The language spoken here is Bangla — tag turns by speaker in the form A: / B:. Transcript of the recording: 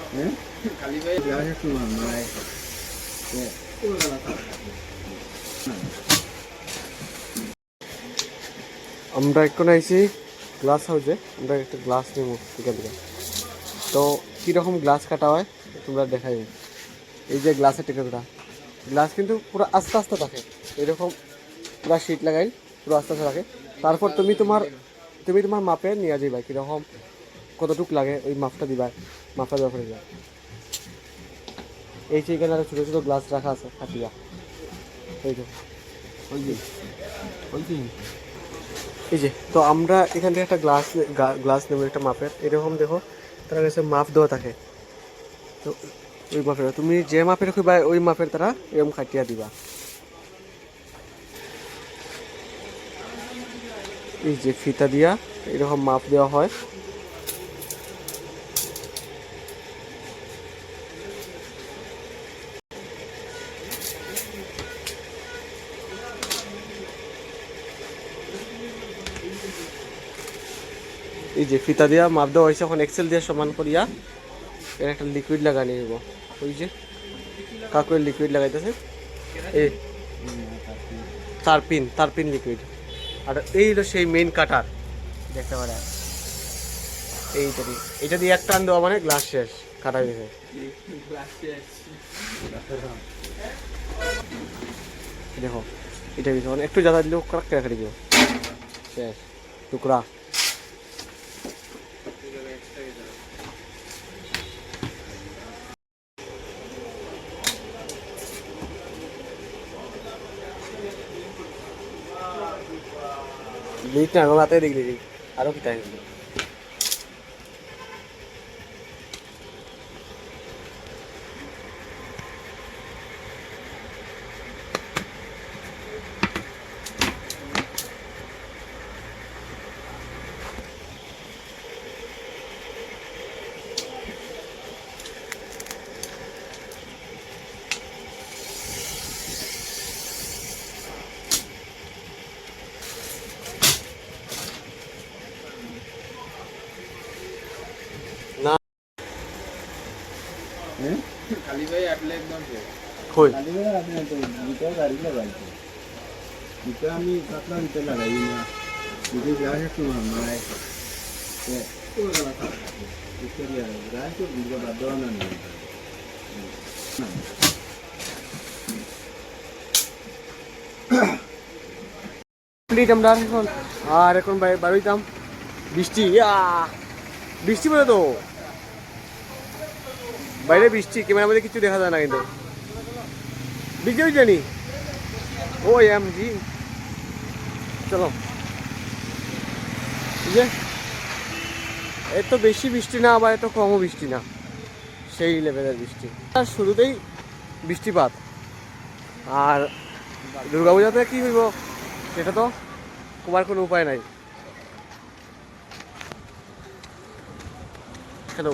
A: আমরা এখন আইছি গ্লাস হাউসে। আমরা একটা গ্লাস নেব এখান থেকে। তো কীরকম গ্লাস কাটা হয় তোমরা দেখাই। এই যে গ্লাসের টিকিটটা, গ্লাস কিন্তু পুরো আস্তে আস্তে থাকে, এরকম পুরো শিট লাগাই পুরো আস্তে আস্তে থাকে। তারপর তুমি তোমার মাপে নিয়ে যাইবা, কীরকম কতটুক লাগে ওই মাপটা দিবা, মাপটা দেওয়া করে দিবা। এই যে এখানে আরো ছোটো ছোটো গ্লাস রাখা আছে কাটিয়া, এই যে এই যে। তো আমরা এখান থেকে একটা গ্লাস নেব একটা মাপের, এরকম দেখো তার কাছে মাপ দেওয়া থাকে। তো ওই মাপের তুমি যে মাপের খুঁজবা ওই মাপের তারা এরকম কাটিয়া দিবা। এই যে ফিতা দিয়া এরকম মাপ দেওয়া হয়। এই যে ফিতা দিয়া মাপ দেওয়া হয়েছে, এখন এক্সেল দিয়ে সমান করিয়া এর একটা লিকুইড লাগাই নিব। ওই যে কাকুরের লিকুইড লাগাইতেছে, এই তারপিন লিকুইড। আর এই হলো সেই মেইন কাটার, দেখতে পারে এইটা দিয়ে এক টান দেওয়া মানে গ্লাস শেষ, কাটা গেছে। দেখো এটা দিচ্ছে মানে একটু জায়গা দিলেও কাট কেটে দিব, শেষ টুকরা। লিট না মাথায় দেখলি আরো কি তাই না।
B: खाली भाई आपले एकदम
A: কই
B: खाली भाई आपने तो मीटर गाड़ी लगाई थी मीटर আমি কাটলা मीटर লাগাই না যদি গ্লাস একটু মারাই তো পুরো গলা খারাপ ভিক্টোরিয়া গ্লাস তো দুটো বাদ দেওয়া না
A: কমপ্লিট আমরা এখন। আর এখন বাড়িতাম, বৃষ্টি বৃষ্টি বলে তো বাইরে বৃষ্টি, ক্যামেরার মধ্যে কিছু দেখা যায় না কিন্তু বৃষ্টি হয়েছে নি। ও এম জি চলো। যে এত বেশি বৃষ্টি না আবার এত কমও বৃষ্টি না, সেই লেভেলের বৃষ্টি। আর শুরুতেই বৃষ্টিপাত। আর দুর্গাপূজাতে কী হইব সেটা তো তোমার কোনো উপায় নাই। হ্যালো।